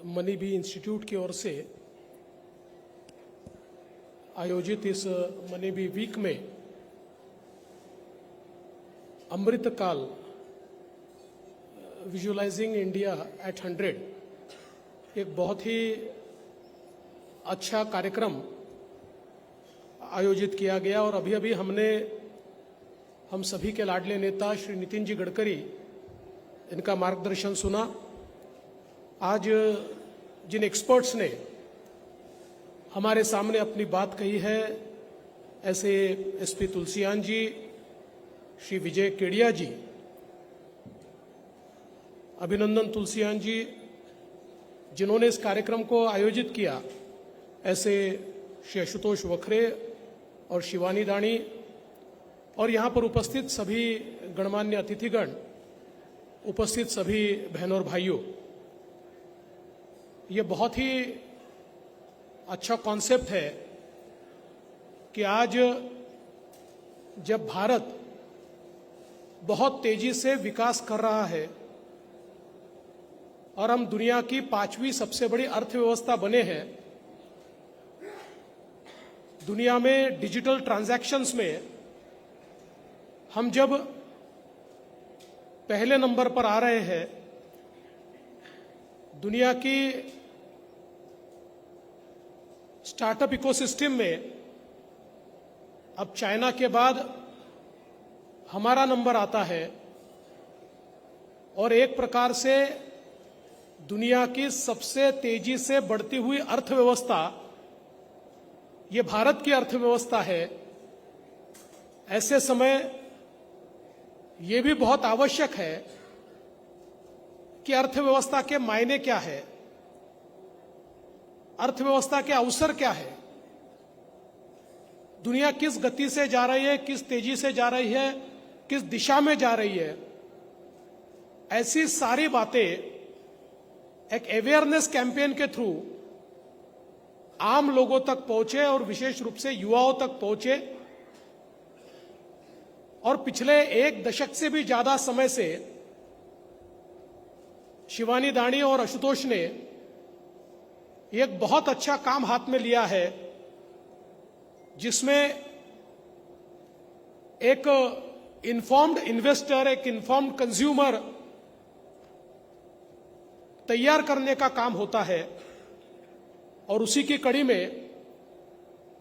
Money B institute की ओर से आयोजित इस मनी बी वीक में अमृत काल विजुअलाइजिंग इंडिया एट 100 एक बहुत ही अच्छा कार्यक्रम आयोजित किया गया। और अभी अभी हमने हम सभी के लाडले नेता श्री नितिन जी गडकरी इनका मार्गदर्शन सुना। आज जिन एक्सपर्ट्स ने हमारे सामने अपनी बात कही है, ऐसे एसपी तुलसीयान जी, श्री विजय केडिया जी, अभिनंदन तुलसीयान जी जिन्होंने इस कार्यक्रम को आयोजित किया, ऐसे श्री आशुतोष वखरे और शिवानी दानी, और यहाँ पर उपस्थित सभी गणमान्य अतिथिगण, उपस्थित सभी बहनों और भाइयों, ये बहुत ही अच्छा कॉन्सेप्ट है कि आज जब भारत बहुत तेजी से विकास कर रहा है और हम दुनिया की 5वीं सबसे बड़ी अर्थव्यवस्था बने हैं, दुनिया में डिजिटल ट्रांजैक्शंस में हम जब पहले नंबर पर आ रहे हैं, दुनिया की स्टार्टअप इकोसिस्टम में अब चाइना के बाद हमारा नंबर आता है, और एक प्रकार से दुनिया की सबसे तेजी से बढ़ती हुई अर्थव्यवस्था ये भारत की अर्थव्यवस्था है। ऐसे समय ये भी बहुत आवश्यक है कि अर्थव्यवस्था के मायने क्या है, अर्थव्यवस्था के अवसर क्या है, दुनिया किस गति से जा रही है, किस तेजी से जा रही है, किस दिशा में जा रही है, ऐसी सारी बातें एक अवेयरनेस कैंपेन के थ्रू आम लोगों तक पहुंचे और विशेष रूप से युवाओं तक पहुंचे। और पिछले 1 दशक से भी ज्यादा समय से शिवानी दानी और आशुतोष ने एक बहुत अच्छा काम हाथ में लिया है, जिसमें एक इन्फॉर्म्ड इन्वेस्टर, एक इन्फॉर्म्ड कंज्यूमर तैयार करने का काम होता है। और उसी की कड़ी में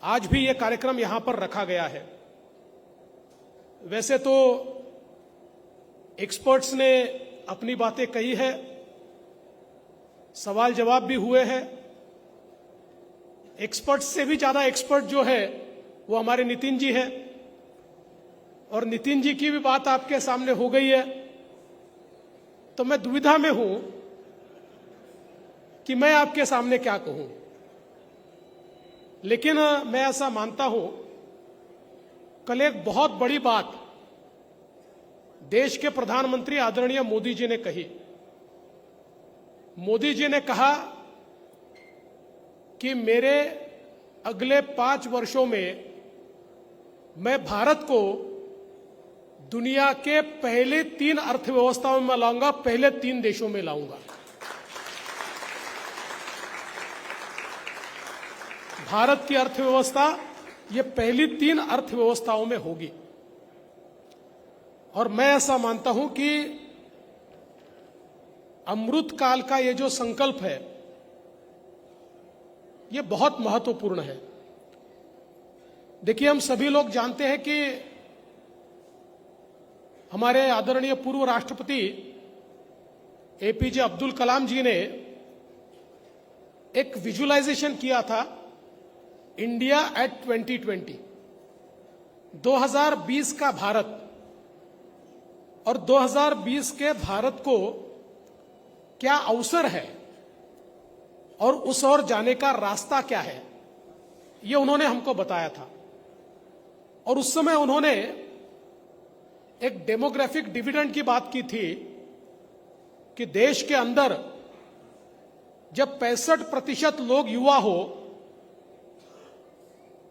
आज भी यह कार्यक्रम यहां पर रखा गया है। वैसे तो एक्सपर्ट्स ने अपनी बातें कही है, सवाल जवाब भी हुए हैं। एक्सपर्ट्स से भी ज्यादा एक्सपर्ट जो है वो हमारे नितिन जी हैं, और नितिन जी की भी बात आपके सामने हो गई है। तो मैं दुविधा में हूं कि मैं आपके सामने क्या कहूं, लेकिन मैं ऐसा मानता हूं, कल एक बहुत बड़ी बात देश के प्रधानमंत्री आदरणीय मोदी जी ने कही। मोदी जी ने कहा कि मेरे अगले 5 वर्षों में मैं भारत को दुनिया के पहले 3 अर्थव्यवस्थाओं में लाऊंगा, पहले 3 देशों में लाऊंगा। भारत की अर्थव्यवस्था ये पहली 3 अर्थव्यवस्थाओं में होगी। और मैं ऐसा मानता हूं कि अमृत काल का ये जो संकल्प है ये बहुत महत्वपूर्ण है। देखिए, हम सभी लोग जानते हैं कि हमारे आदरणीय पूर्व राष्ट्रपति एपीजे अब्दुल कलाम जी ने एक विजुअलाइजेशन किया था, इंडिया एट 2020, 2020 का भारत, और 2020 के भारत को क्या अवसर है और उस ओर जाने का रास्ता क्या है, ये उन्होंने हमको बताया था। और उस समय उन्होंने एक डेमोग्राफिक डिविडेंड की बात की थी कि देश के अंदर जब 65% लोग युवा हो,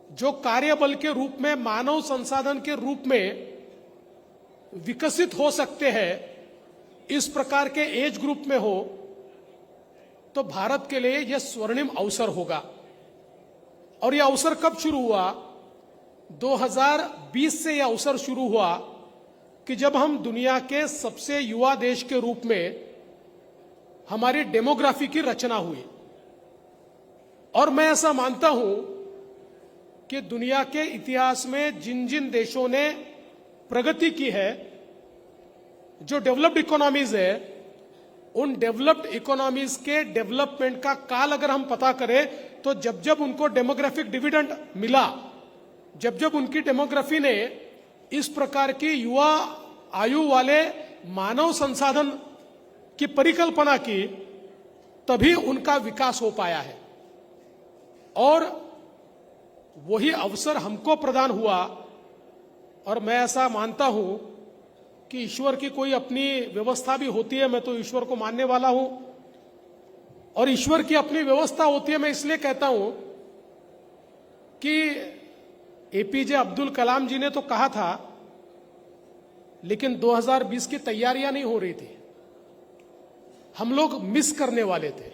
जो कार्यबल के रूप में, मानव संसाधन के रूप में विकसित हो सकते हैं, इस प्रकार के एज ग्रुप में हो, तो भारत के लिए यह स्वर्णिम अवसर होगा। और यह अवसर कब शुरू हुआ? 2020 से यह अवसर शुरू हुआ कि जब हम दुनिया के सबसे युवा देश के रूप में हमारी डेमोग्राफी की रचना हुई। और मैं ऐसा मानता हूं कि दुनिया के इतिहास में जिन जिन देशों ने प्रगति की है, जो डेवलप्ड इकोनॉमीज है, उन डेवलप्ड इकोनॉमीज के डेवलपमेंट का काल अगर हम पता करें तो जब जब उनको डेमोग्राफिक डिविडेंड मिला, जब जब उनकी डेमोग्राफी ने इस प्रकार की युवा आयु वाले मानव संसाधन की परिकल्पना की, तभी उनका विकास हो पाया है। और वही अवसर हमको प्रदान हुआ। और मैं ऐसा मानता हूं कि ईश्वर की कोई अपनी व्यवस्था भी होती है। मैं तो ईश्वर को मानने वाला हूं और ईश्वर की अपनी व्यवस्था होती है। मैं इसलिए कहता हूं कि एपीजे अब्दुल कलाम जी ने तो कहा था, लेकिन 2020 की तैयारियां नहीं हो रही थी। हम लोग मिस करने वाले थे।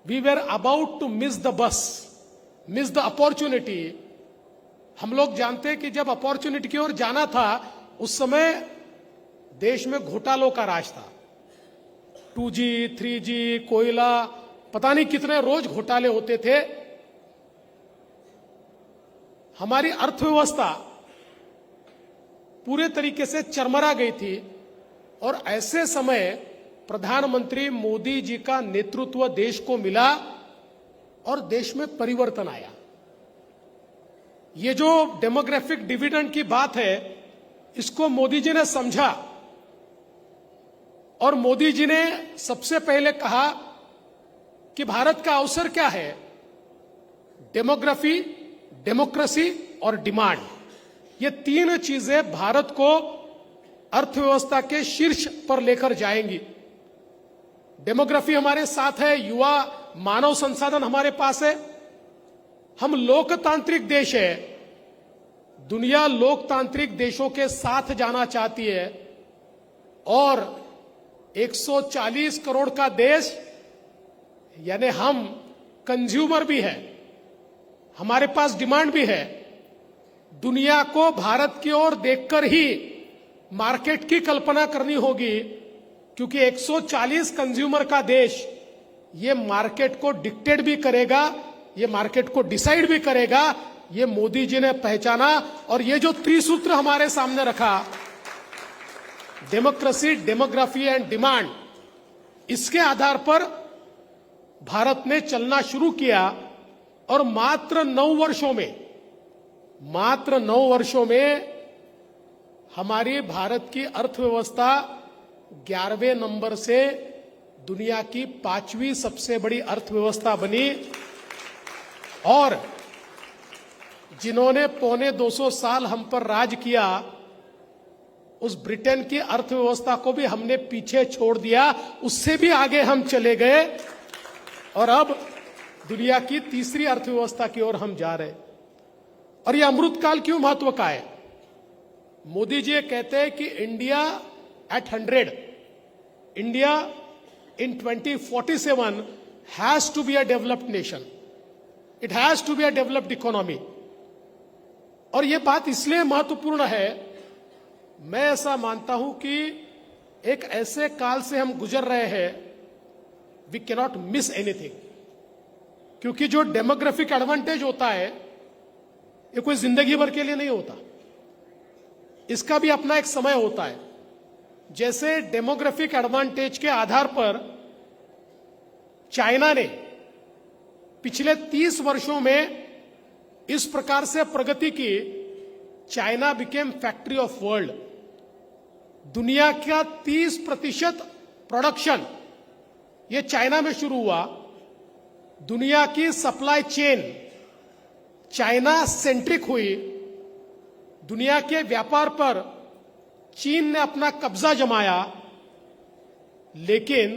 We were about to miss the bus, miss the opportunity. हम लोग जानते हैं कि जब अपॉर्चुनिटी की ओर जाना था, उस समय देश में घोटालों का राज था। 2G, 3G, कोयला, पता नहीं कितने रोज घोटाले होते थे। हमारी अर्थव्यवस्था पूरे तरीके से चरमरा गई थी। और ऐसे समय प्रधानमंत्री मोदी जी का नेतृत्व देश को मिला और देश में परिवर्तन आया। ये जो डेमोग्राफिक डिविडेंड की बात है, इसको मोदी जी ने समझा और मोदी जी ने सबसे पहले कहा कि भारत का अवसर क्या है? डेमोग्राफी, डेमोक्रेसी और डिमांड। ये तीन चीजें भारत को अर्थव्यवस्था के शीर्ष पर लेकर जाएंगी। डेमोग्राफी हमारे साथ है, युवा मानव संसाधन हमारे पास है। हम लोकतांत्रिक देश है। दुनिया लोकतांत्रिक देशों के साथ जाना चाहती है। और 140 करोड़ का देश, यानी हम कंज्यूमर भी है, हमारे पास डिमांड भी है। दुनिया को भारत की ओर देखकर ही मार्केट की कल्पना करनी होगी, क्योंकि 140 कंज्यूमर का देश ये मार्केट को डिक्टेट भी करेगा, ये मार्केट को डिसाइड भी करेगा। ये मोदी जी ने पहचाना और ये जो त्रिसूत्र हमारे सामने रखा, डेमोक्रेसी, डेमोग्राफी एंड डिमांड, इसके आधार पर भारत ने चलना शुरू किया। और मात्र 9 वर्षों में हमारी भारत की अर्थव्यवस्था 11वें नंबर से दुनिया की 5वीं सबसे बड़ी अर्थव्यवस्था बनी। और जिन्होंने 250 साल हम पर राज किया, उस ब्रिटेन की अर्थव्यवस्था को भी हमने पीछे छोड़ दिया, उससे भी आगे हम चले गए और अब दुनिया की तीसरी अर्थव्यवस्था की ओर हम जा रहे। और यह अमृतकाल क्यों महत्व का है? मोदी जी कहते हैं कि India at 100, India in 2047 has to be a developed nation. It has to be a developed economy. और ये बात इसलिए महत्वपूर्ण है, मैं ऐसा मानता हूं कि एक ऐसे काल से हम गुजर रहे हैं, we can not miss anything. क्योंकि जो डेमोग्राफिक एडवांटेज होता है, ये कोई जिंदगी भर के लिए नहीं होता, इसका भी अपना एक समय होता है। जैसे डेमोग्राफिक एडवांटेज के आधार पर चाइना ने पिछले 30 वर्षों में इस प्रकार से प्रगति की, China became factory of world. दुनिया का 30% प्रोडक्शन ये चाइना में शुरू हुआ। दुनिया की सप्लाई चेन चाइना सेंट्रिक हुई। दुनिया के व्यापार पर चीन ने अपना कब्जा जमाया। लेकिन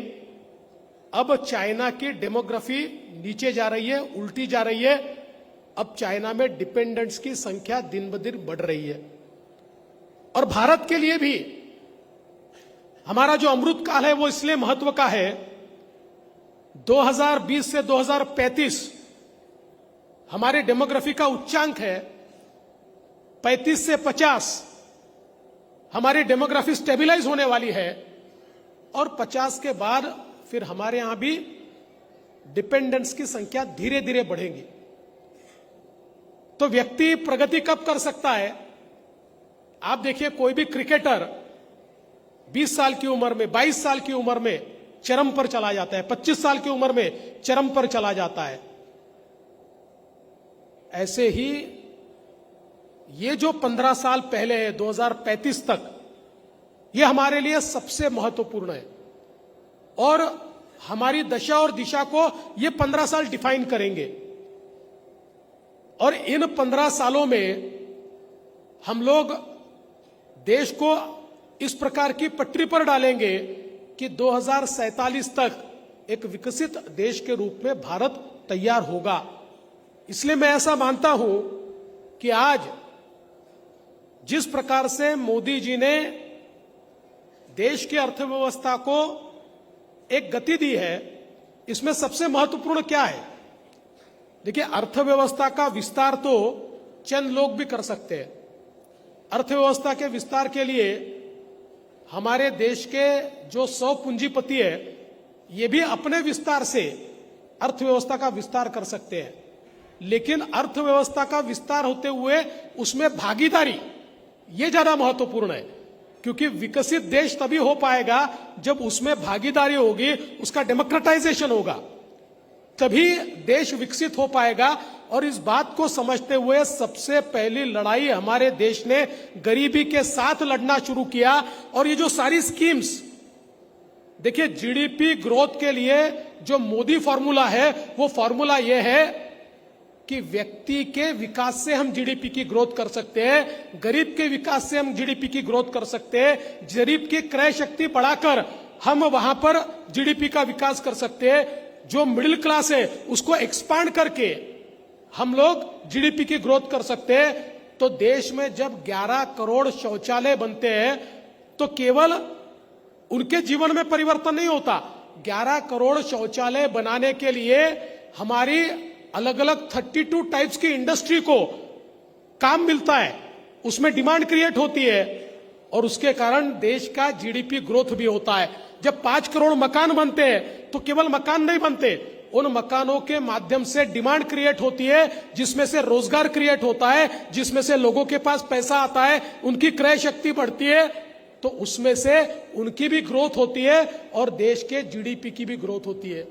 अब चाइना की डेमोग्राफी नीचे जा रही है, उल्टी जा रही है। अब चाइना में डिपेंडेंट्स की संख्या दिन ब दिन बढ़ रही है। और भारत के लिए भी हमारा जो अमृत काल है वो इसलिए महत्व का है 2020 से 2035 हमारे डेमोग्राफी का उच्चांक है 35 से 50 हमारी डेमोग्राफी स्टेबलाइज होने वाली है और 50 के बाद फिर हमारे यहां भी डिपेंडेंट्स की संख्या धीरे धीरे बढ़ेगी। तो व्यक्ति प्रगति कब कर सकता है? आप देखिए, कोई भी क्रिकेटर 20 साल की उम्र में, 22 साल की उम्र में चरम पर चला जाता है, 25 साल की उम्र में चरम पर चला जाता है। ऐसे ही ये जो 15 साल पहले है, 2035 तक, ये हमारे लिए सबसे महत्वपूर्ण है और हमारी दशा और दिशा को ये 15 साल डिफाइन करेंगे। और इन 15 सालों में हम लोग देश को इस प्रकार की पटरी पर डालेंगे कि 2047 तक एक विकसित देश के रूप में भारत तैयार होगा। इसलिए मैं ऐसा मानता हूं कि आज जिस प्रकार से मोदी जी ने देश की अर्थव्यवस्था को एक गति दी है, इसमें सबसे महत्वपूर्ण क्या है? देखिए, अर्थव्यवस्था का विस्तार तो चंद लोग भी कर सकते हैं। अर्थव्यवस्था के विस्तार के लिए हमारे देश के जो 100 पूंजीपति है, ये भी अपने विस्तार से अर्थव्यवस्था का विस्तार कर सकते हैं। लेकिन अर्थव्यवस्था का विस्तार होते हुए उसमें भागीदारी ये ज्यादा महत्वपूर्ण है, क्योंकि विकसित देश तभी हो पाएगा जब उसमें भागीदारी होगी, उसका डेमोक्रेटाइजेशन होगा, तभी देश विकसित हो पाएगा। और इस बात को समझते हुए सबसे पहली लड़ाई हमारे देश ने गरीबी के साथ लड़ना शुरू किया। और ये जो सारी स्कीम्स, देखिए, जीडीपी ग्रोथ के लिए जो मोदी फॉर्मूला है, वो फॉर्मूला ये है कि व्यक्ति के विकास से हम जीडीपी की ग्रोथ कर सकते हैं, गरीब के विकास से हम जीडीपी की ग्रोथ कर सकते हैं, गरीब की क्रय शक्ति बढ़ाकर हम वहां पर जीडीपी का विकास कर सकते हैं, जो मिडिल क्लास है उसको एक्सपांड करके हम लोग जीडीपी की ग्रोथ कर सकते हैं। तो देश में जब 11 करोड़ शौचालय बनते हैं तो केवल उनके जीवन में परिवर्तन नहीं होता, 11 करोड़ शौचालय बनाने के लिए हमारी अलग अलग 32 टाइप्स की इंडस्ट्री को काम मिलता है, उसमें डिमांड क्रिएट होती है और उसके कारण देश का जीडीपी ग्रोथ भी होता है। जब 5 करोड़ मकान बनते हैं तो केवल मकान नहीं बनते, उन मकानों के माध्यम से डिमांड क्रिएट होती है, जिसमें से रोजगार क्रिएट होता है, जिसमें से लोगों के पास पैसा आता है, उनकी क्रय शक्ति बढ़ती है, तो उसमें से उनकी भी ग्रोथ होती है और देश के जीडीपी की भी ग्रोथ होती है।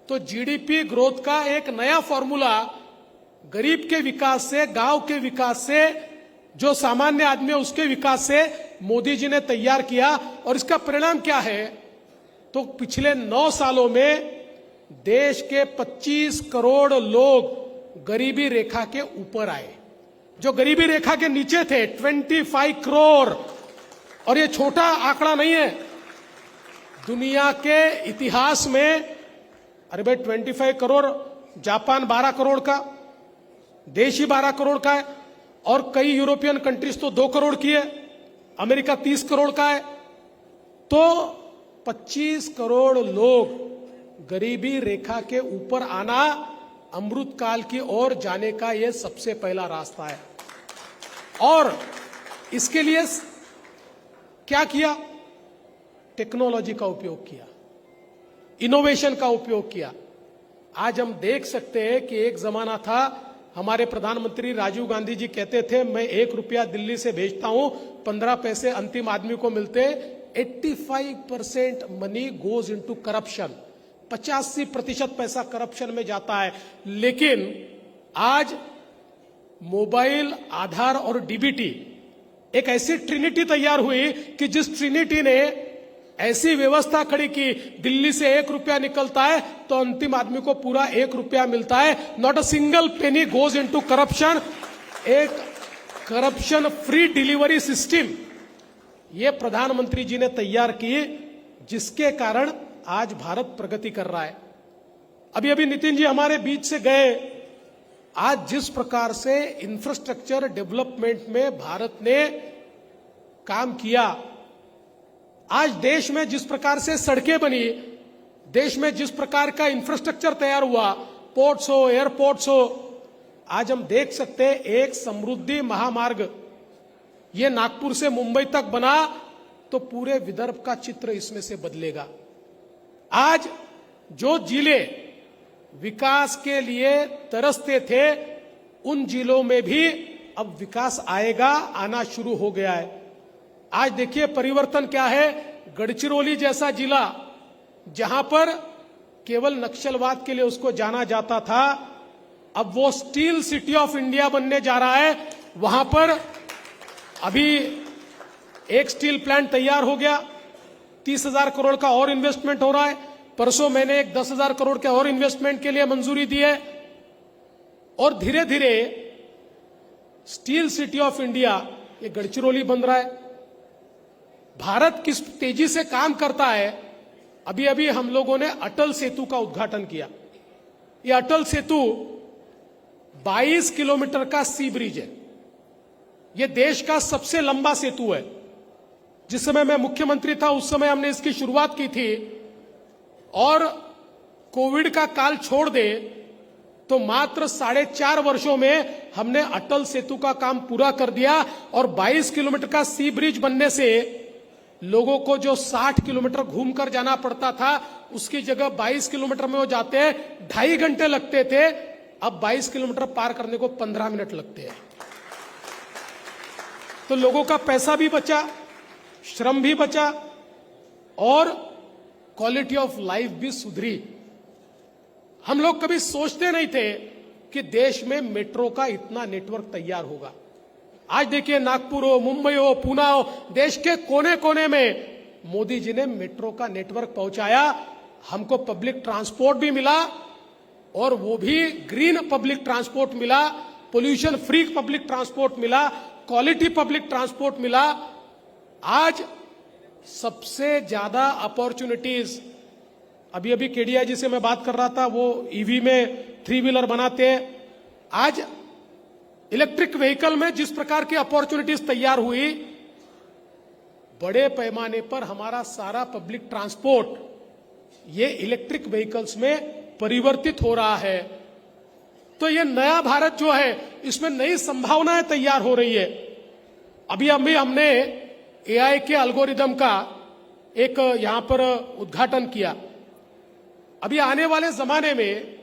तो जीडीपी ग्रोथ का एक नया फॉर्मूला गरीब के विकास से, गांव के विकास से, जो सामान्य आदमी है उसके विकास से मोदी जी ने तैयार किया। और इसका परिणाम क्या है? तो पिछले 9 सालों में देश के 25 करोड़ लोग गरीबी रेखा के ऊपर आए। जो गरीबी रेखा के नीचे थे 25 करोड़, और ये छोटा आंकड़ा नहीं है, दुनिया के इतिहास में, अरे भाई 25 करोड़, जापान 12 करोड़ का देश ही 12 करोड़ का है, और कई यूरोपियन कंट्रीज तो 2 करोड़ की है, अमेरिका 30 करोड़ का है। तो 25 करोड़ लोग गरीबी रेखा के ऊपर आना अमृत काल की ओर जाने का यह सबसे पहला रास्ता है। और इसके लिए क्या किया? टेक्नोलॉजी का उपयोग किया, इनोवेशन का उपयोग किया। आज हम देख सकते हैं कि एक जमाना था, हमारे प्रधानमंत्री राजीव गांधी जी कहते थे, मैं 1 रुपया दिल्ली से भेजता हूं, 15 पैसे अंतिम आदमी को मिलते। 85% मनी गोज इनटू करप्शन, 85% पैसा करप्शन में जाता है। लेकिन आज मोबाइल, आधार और डीबीटी, एक ऐसी ट्रिनिटी तैयार हुई कि जिस ट्रिनिटी ने ऐसी व्यवस्था खड़ी की, दिल्ली से 1 रुपया निकलता है तो अंतिम आदमी को पूरा 1 रुपया मिलता है। Not a single penny goes into corruption. एक करप्शन फ्री डिलीवरी सिस्टम ये प्रधानमंत्री जी ने तैयार की, जिसके कारण आज भारत प्रगति कर रहा है। अभी अभी नितिन जी हमारे बीच से गए। आज जिस प्रकार से इंफ्रास्ट्रक्चर डेवलपमेंट में भारत ने काम किया, आज देश में जिस प्रकार से सड़कें बनी, देश में जिस प्रकार का इंफ्रास्ट्रक्चर तैयार हुआ, पोर्ट्स हो, एयरपोर्ट्स हो, आज हम देख सकते हैं एक समृद्धि महामार्ग ये नागपुर से मुंबई तक बना तो पूरे विदर्भ का चित्र इसमें से बदलेगा। आज जो जिले विकास के लिए तरसते थे उन जिलों में भी अब विकास आएगा, आना शुरू हो गया है। आज देखिए परिवर्तन क्या है। गढ़चिरौली जैसा जिला जहां पर केवल नक्सलवाद के लिए उसको जाना जाता था, अब वो स्टील सिटी ऑफ इंडिया बनने जा रहा है। वहां पर अभी एक स्टील प्लांट तैयार हो गया, 30,000 करोड़ का और इन्वेस्टमेंट हो रहा है। परसों मैंने एक 10,000 करोड़ के और इन्वेस्टमेंट के लिए मंजूरी दी है और धीरे धीरे स्टील सिटी ऑफ इंडिया ये गढ़चिरौली बन रहा है। भारत किस तेजी से काम करता है। अभी अभी हम लोगों ने अटल सेतु का उद्घाटन किया। ये अटल सेतु 22 किलोमीटर का सी ब्रिज है। ये देश का सबसे लंबा सेतु है। जिस समय मैं मुख्यमंत्री था उस समय हमने इसकी शुरुआत की थी और कोविड का काल छोड़ दे तो मात्र 4.5 वर्षों में हमने अटल सेतु का काम पूरा कर दिया और 22 किलोमीटर का सी ब्रिज बनने से लोगों को जो 60 किलोमीटर घूमकर जाना पड़ता था उसकी जगह 22 किलोमीटर में वो जाते हैं, 2.5 घंटे लगते थे, अब 22 किलोमीटर पार करने को 15 मिनट लगते हैं। तो लोगों का पैसा भी बचा, श्रम भी बचा और क्वालिटी ऑफ लाइफ भी सुधरी। हम लोग कभी सोचते नहीं थे कि देश में मेट्रो का इतना नेटवर्क तैयार होगा। आज देखिए नागपुर हो, मुंबई हो, पूना हो, देश के कोने कोने में मोदी जी ने मेट्रो का नेटवर्क पहुंचाया। हमको पब्लिक ट्रांसपोर्ट भी मिला और वो भी ग्रीन पब्लिक ट्रांसपोर्ट मिला, पोल्यूशन फ्री पब्लिक ट्रांसपोर्ट मिला, क्वालिटी पब्लिक ट्रांसपोर्ट मिला। आज सबसे ज्यादा अपॉर्चुनिटीज, अभी अभी केडिया जी से मैं बात कर रहा था, वो ईवी में 3 व्हीलर बनाते हैं। आज इलेक्ट्रिक व्हीकल में जिस प्रकार की अपॉर्चुनिटीज तैयार हुई, बड़े पैमाने पर हमारा सारा पब्लिक ट्रांसपोर्ट ये इलेक्ट्रिक व्हीकल्स में परिवर्तित हो रहा है। तो ये नया भारत जो है इसमें नई संभावनाएं तैयार हो रही है। अभी हमने एआई के एल्गोरिदम का एक यहां पर उद्घाटन किया। अभी आने वाले जमाने में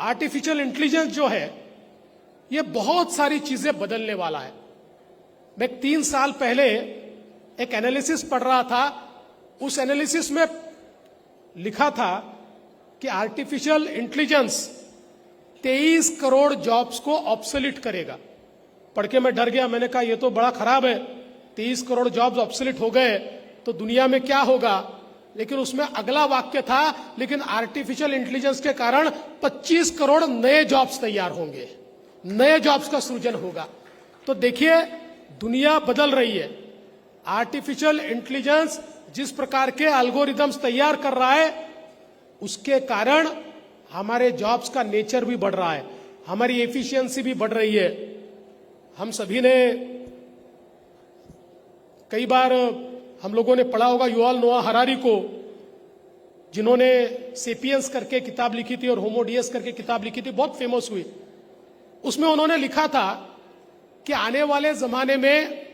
आर्टिफिशियल इंटेलिजेंस जो है ये बहुत सारी चीजें बदलने वाला है। मैं 3 साल पहले एक एनालिसिस पढ़ रहा था, उस एनालिसिस में लिखा था कि आर्टिफिशियल इंटेलिजेंस 23 करोड़ जॉब्स को ऑब्सोलीट करेगा। पढ़ के मैं डर गया, मैंने कहा ये तो बड़ा खराब है, 23 करोड़ जॉब्स ऑब्सोलीट हो गए तो दुनिया में क्या होगा। लेकिन उसमें अगला वाक्य था, लेकिन आर्टिफिशियल इंटेलिजेंस के कारण 25 करोड़ नए जॉब्स तैयार होंगे, नए जॉब्स का सृजन होगा। तो देखिए दुनिया बदल रही है। आर्टिफिशियल इंटेलिजेंस जिस प्रकार के एल्गोरिदम्स तैयार कर रहा है उसके कारण हमारे जॉब्स का नेचर भी बढ़ रहा है, हमारी एफिशिएंसी भी बढ़ रही है। हम सभी ने कई बार हम लोगों ने पढ़ा होगा युवाल नोआ हरारी को, जिन्होंने सेपियंस करके किताब लिखी थी और होमो डियस करके किताब लिखी थी, बहुत फेमस हुई। उसमें उन्होंने लिखा था कि आने वाले जमाने में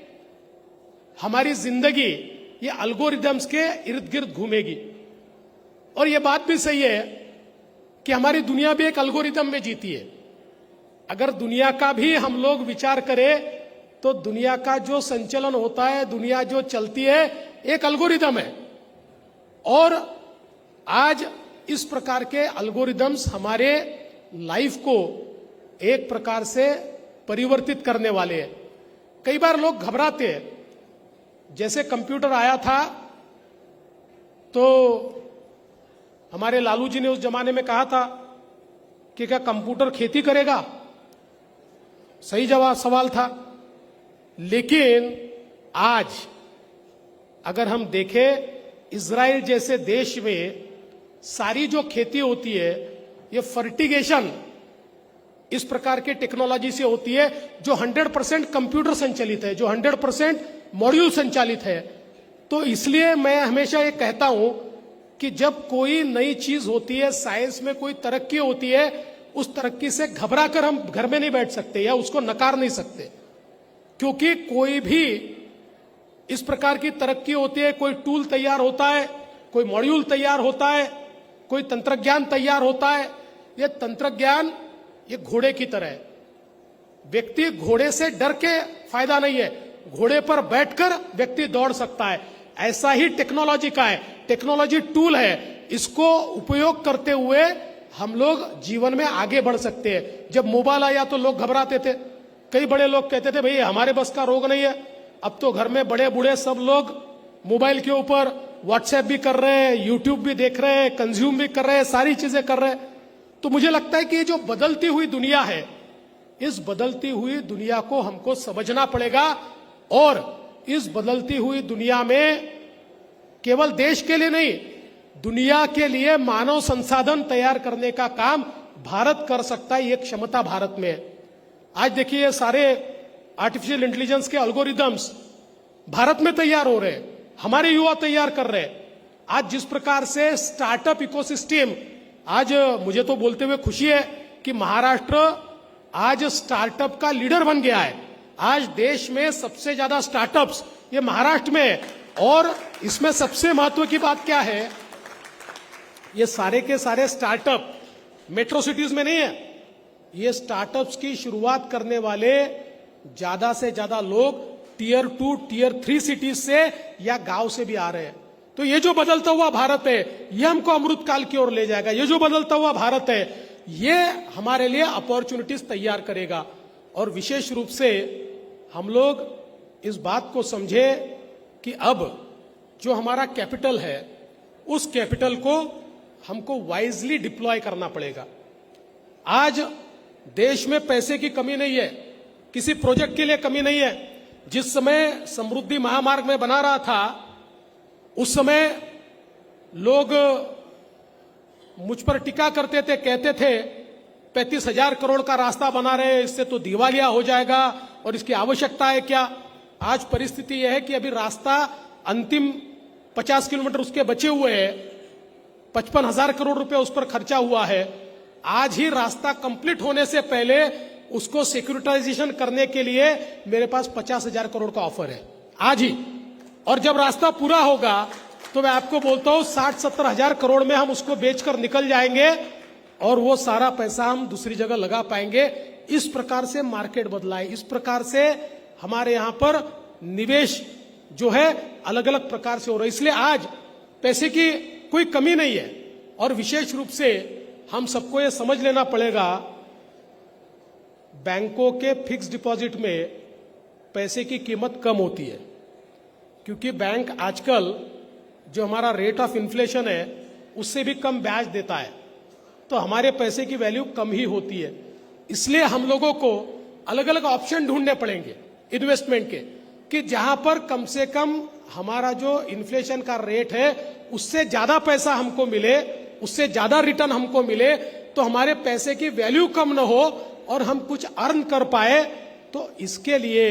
हमारी जिंदगी ये एल्गोरिदम्स के इर्द गिर्द घूमेगी। और ये बात भी सही है कि हमारी दुनिया भी एक एल्गोरिदम में जीती है। अगर दुनिया का भी हम लोग विचार करें तो दुनिया का जो संचलन होता है, दुनिया जो चलती है, एक एल्गोरिदम है। और आज इस प्रकार के एल्गोरिदम्स हमारे लाइफ को एक प्रकार से परिवर्तित करने वाले हैं। कई बार लोग घबराते हैं, जैसे कंप्यूटर आया था तो हमारे लालू जी ने उस जमाने में कहा था कि क्या कंप्यूटर खेती करेगा, सही जवाब सवाल था। लेकिन आज अगर हम देखें इजराइल जैसे देश में सारी जो खेती होती है ये फर्टिगेशन इस प्रकार के टेक्नोलॉजी से होती है जो 100% कंप्यूटर संचालित है, जो 100% मॉड्यूल संचालित है। तो इसलिए मैं हमेशा ये कहता हूं कि जब कोई नई चीज होती है, साइंस में कोई तरक्की होती है, उस तरक्की से घबरा कर हम घर में नहीं बैठ सकते या उसको नकार नहीं सकते, क्योंकि कोई भी इस प्रकार की तरक्की होती है, कोई टूल तैयार होता है, कोई मॉड्यूल तैयार होता है, कोई तंत्रज्ञान तैयार होता है। यह तंत्रज्ञान ये घोड़े की तरह है। व्यक्ति घोड़े से डर के फायदा नहीं है, घोड़े पर बैठकर व्यक्ति दौड़ सकता है। ऐसा ही टेक्नोलॉजी का है। टेक्नोलॉजी टूल है, इसको उपयोग करते हुए हम लोग जीवन में आगे बढ़ सकते हैं। जब मोबाइल आया तो लोग घबराते थे, कई बड़े लोग कहते थे भाई हमारे बस का रोग नहीं है। अब तो घर में बड़े बूढ़े सब लोग मोबाइल के ऊपर व्हाट्सएप भी कर रहे हैं, यूट्यूब भी देख रहे हैं, कंज्यूम भी कर रहे हैं, सारी चीजें कर रहे हैं। तो मुझे लगता है कि ये जो बदलती हुई दुनिया है, इस बदलती हुई दुनिया को हमको समझना पड़ेगा और इस बदलती हुई दुनिया में केवल देश के लिए नहीं, दुनिया के लिए मानव संसाधन तैयार करने का काम भारत कर सकता है। ये क्षमता भारत में है। आज देखिए ये सारे आर्टिफिशियल इंटेलिजेंस के एल्गोरिदम्स भारत में तैयार हो रहे हैं, हमारे युवा तैयार कर रहे हैं। आज जिस प्रकार से स्टार्टअप इकोसिस्टम, आज मुझे तो बोलते हुए खुशी है कि महाराष्ट्र आज स्टार्टअप का लीडर बन गया है। आज देश में सबसे ज्यादा स्टार्टअप्स ये महाराष्ट्र में है। और इसमें सबसे महत्व की बात क्या है, ये सारे के सारे स्टार्टअप मेट्रो सिटीज में नहीं है। ये स्टार्टअप्स की शुरुआत करने वाले ज्यादा से ज्यादा लोग टियर 2, टियर 3 सिटीज से या गांव से भी आ रहे हैं। तो ये जो बदलता हुआ भारत है, ये हमको अमृत काल की ओर ले जाएगा। ये जो बदलता हुआ भारत है, ये हमारे लिए अपॉर्चुनिटीज तैयार करेगा। और विशेष रूप से हम लोग इस बात को समझे कि अब जो हमारा कैपिटल है, उस कैपिटल को हमको वाइजली डिप्लॉय करना पड़ेगा। आज देश में पैसे की कमी नहीं है, किसी प्रोजेक्ट के लिए कमी नहीं है। जिस समय समृद्धि महामार्ग में बना रहा था, उस समय लोग मुझ पर टीका करते थे, कहते थे 35,000 करोड़ का रास्ता बना रहे, इससे तो दिवालिया हो जाएगा और इसकी आवश्यकता है क्या। आज परिस्थिति यह है कि अभी रास्ता अंतिम 50 किलोमीटर उसके बचे हुए हैं, 55,000 करोड़ रुपए उस पर खर्चा हुआ है। आज ही रास्ता कंप्लीट होने से पहले उसको सिक्योरिटाइजेशन करने के लिए मेरे पास 50,000 करोड़ का ऑफर है आज ही। और जब रास्ता पूरा होगा तो मैं आपको बोलता हूं 60-70 हजार करोड़ में हम उसको बेचकर निकल जाएंगे और वो सारा पैसा हम दूसरी जगह लगा पाएंगे। इस प्रकार से मार्केट बदला है, इस प्रकार से हमारे यहां पर निवेश जो है अलग अलग प्रकार से हो रहा है। इसलिए आज पैसे की कोई कमी नहीं है। और विशेष रूप से हम सबको ये समझ लेना पड़ेगा, बैंकों के फिक्स डिपॉजिट में पैसे की कीमत कम होती है, क्योंकि बैंक आजकल जो हमारा रेट ऑफ इन्फ्लेशन है उससे भी कम ब्याज देता है, तो हमारे पैसे की वैल्यू कम ही होती है। इसलिए हम लोगों को अलग अलग ऑप्शन ढूंढने पड़ेंगे इन्वेस्टमेंट के, कि जहां पर कम से कम हमारा जो इन्फ्लेशन का रेट है उससे ज्यादा पैसा हमको मिले, उससे ज्यादा रिटर्न हमको मिले, तो हमारे पैसे की वैल्यू कम न हो और हम कुछ अर्न कर पाए। तो इसके लिए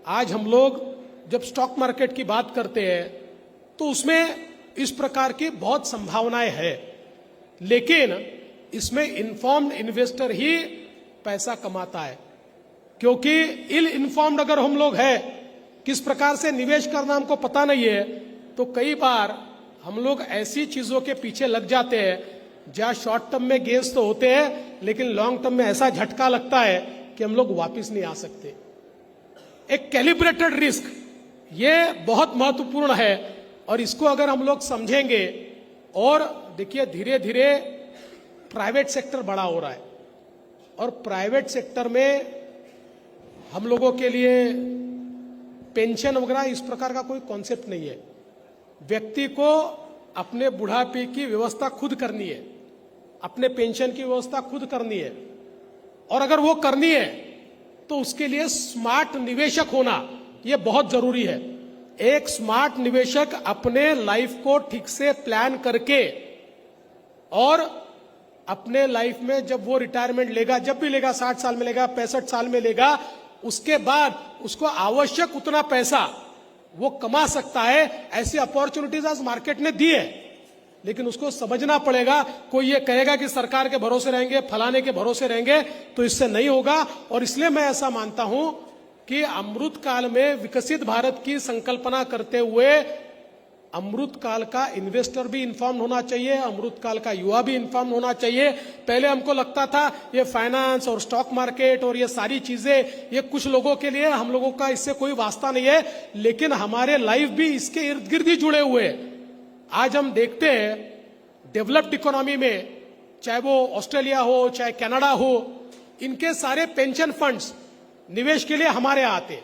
आज हम लोग जब स्टॉक मार्केट की बात करते हैं तो उसमें इस प्रकार की बहुत संभावनाएं हैं, लेकिन इसमें इन्फॉर्म्ड इन्वेस्टर ही पैसा कमाता है। क्योंकि इल इन्फॉर्म्ड अगर हम लोग हैं, किस प्रकार से निवेश करना हमको पता नहीं है, तो कई बार हम लोग ऐसी चीजों के पीछे लग जाते हैं जहां शॉर्ट टर्म में गेन्स तो होते हैं, लेकिन लॉन्ग टर्म में ऐसा झटका लगता है कि हम लोग वापस नहीं आ सकते। एक कैलिब्रेटेड रिस्क ये बहुत महत्वपूर्ण है और इसको अगर हम लोग समझेंगे, और देखिए धीरे धीरे प्राइवेट सेक्टर बड़ा हो रहा है और प्राइवेट सेक्टर में हम लोगों के लिए पेंशन वगैरह इस प्रकार का कोई कॉन्सेप्ट नहीं है। व्यक्ति को अपने बुढ़ापे की व्यवस्था खुद करनी है, अपने पेंशन की व्यवस्था खुद करनी है, और अगर वो करनी है तो उसके लिए स्मार्ट निवेशक होना ये बहुत जरूरी है। एक स्मार्ट निवेशक अपने लाइफ को ठीक से प्लान करके और अपने लाइफ में जब वो रिटायरमेंट लेगा, जब भी लेगा, 60 साल में लेगा, 65 साल में लेगा, उसके बाद उसको आवश्यक उतना पैसा वो कमा सकता है। ऐसी अपॉर्चुनिटीज आज मार्केट ने दी है। लेकिन उसको समझना पड़ेगा। कोई ये कहेगा कि सरकार के भरोसे रहेंगे, फलाने के भरोसे रहेंगे, तो इससे नहीं होगा। और इसलिए मैं ऐसा मानता हूं कि अमृत काल में विकसित भारत की संकल्पना करते हुए अमृत काल का इन्वेस्टर भी इन्फॉर्म होना चाहिए, अमृत काल का युवा भी इन्फॉर्म होना चाहिए। पहले हमको लगता था ये फाइनेंस और स्टॉक मार्केट और ये सारी चीजें ये कुछ लोगों के लिए, हम लोगों का इससे कोई वास्ता नहीं है, लेकिन हमारे लाइफ भी इसके इर्द गिर्द ही जुड़े हुए हैं। आज हम देखते हैं डेवलप्ड इकोनॉमी में, चाहे वो ऑस्ट्रेलिया हो चाहे कनाडा हो, इनके सारे पेंशन फंड्स निवेश के लिए हमारे यहाँ आते,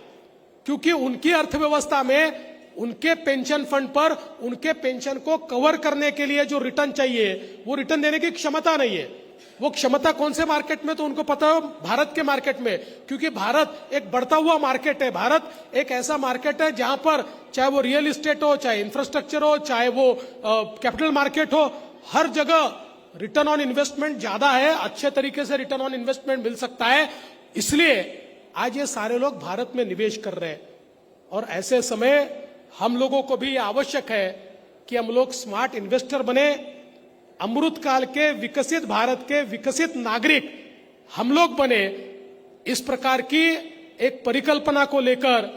क्योंकि उनकी अर्थव्यवस्था में उनके पेंशन फंड पर उनके पेंशन को कवर करने के लिए जो रिटर्न चाहिए वो रिटर्न देने की क्षमता नहीं है। वो क्षमता कौन से मार्केट में, तो उनको पता है भारत के मार्केट में, क्योंकि भारत एक बढ़ता हुआ मार्केट है। भारत एक ऐसा मार्केट है जहां पर चाहे वो रियल एस्टेट हो, चाहे इंफ्रास्ट्रक्चर हो, चाहे वो कैपिटल मार्केट हो, हर जगह रिटर्न ऑन इन्वेस्टमेंट ज्यादा है, अच्छे तरीके से रिटर्न ऑन इन्वेस्टमेंट मिल सकता है। इसलिए आज ये सारे लोग भारत में निवेश कर रहे हैं। और ऐसे समय हम लोगों को भी आवश्यक है कि हम लोग स्मार्ट इन्वेस्टर बने, अमृत काल के विकसित भारत के विकसित नागरिक हम लोग बने। इस प्रकार की एक परिकल्पना को लेकर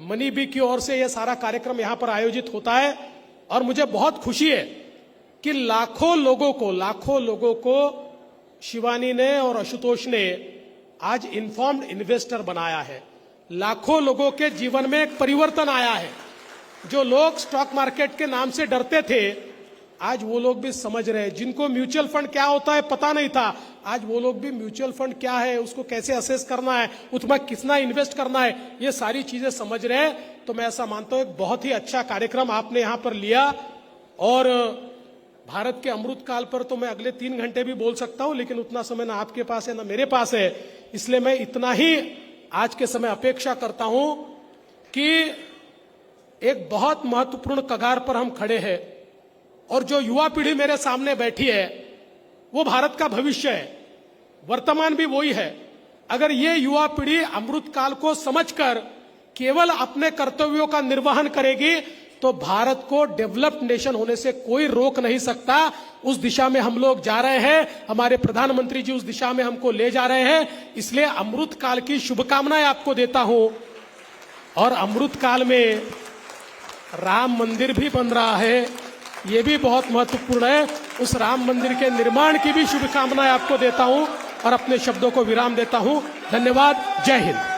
मनीबी की ओर से यह सारा कार्यक्रम यहां पर आयोजित होता है। और मुझे बहुत खुशी है कि लाखों लोगों को शिवानी ने और आशुतोष ने आज इन्फॉर्म्ड इन्वेस्टर बनाया है। लाखों लोगों के जीवन में एक परिवर्तन आया है। जो लोग स्टॉक मार्केट के नाम से डरते थे, आज वो लोग भी समझ रहे हैं। जिनको म्यूचुअल फंड क्या होता है पता नहीं था, आज वो लोग भी म्यूचुअल फंड क्या है, उसको कैसे असेस करना है, उसमें कितना इन्वेस्ट करना है, ये सारी चीजें समझ रहे हैं। तो मैं ऐसा मानता हूं एक बहुत ही अच्छा कार्यक्रम आपने यहां पर लिया। और भारत के अमृत काल पर तो मैं अगले 3 घंटे भी बोल सकता हूं, लेकिन उतना समय ना आपके पास है ना मेरे पास है। इसलिए मैं इतना ही आज के समय अपेक्षा करता हूं कि एक बहुत महत्वपूर्ण कगार पर हम खड़े हैं, और जो युवा पीढ़ी मेरे सामने बैठी है वो भारत का भविष्य है, वर्तमान भी वही है। अगर ये युवा पीढ़ी अमृत काल को समझकर केवल अपने कर्तव्यों का निर्वहन करेगी तो भारत को डेवलप्ड नेशन होने से कोई रोक नहीं सकता। उस दिशा में हम लोग जा रहे हैं, हमारे प्रधानमंत्री जी उस दिशा में हमको ले जा रहे हैं। इसलिए अमृत काल की शुभकामनाएं आपको देता हूं। और अमृत काल में राम मंदिर भी बन रहा है, ये भी बहुत महत्वपूर्ण है। उस राम मंदिर के निर्माण की भी शुभकामनाएं आपको देता हूं और अपने शब्दों को विराम देता हूं। धन्यवाद। जय हिंद।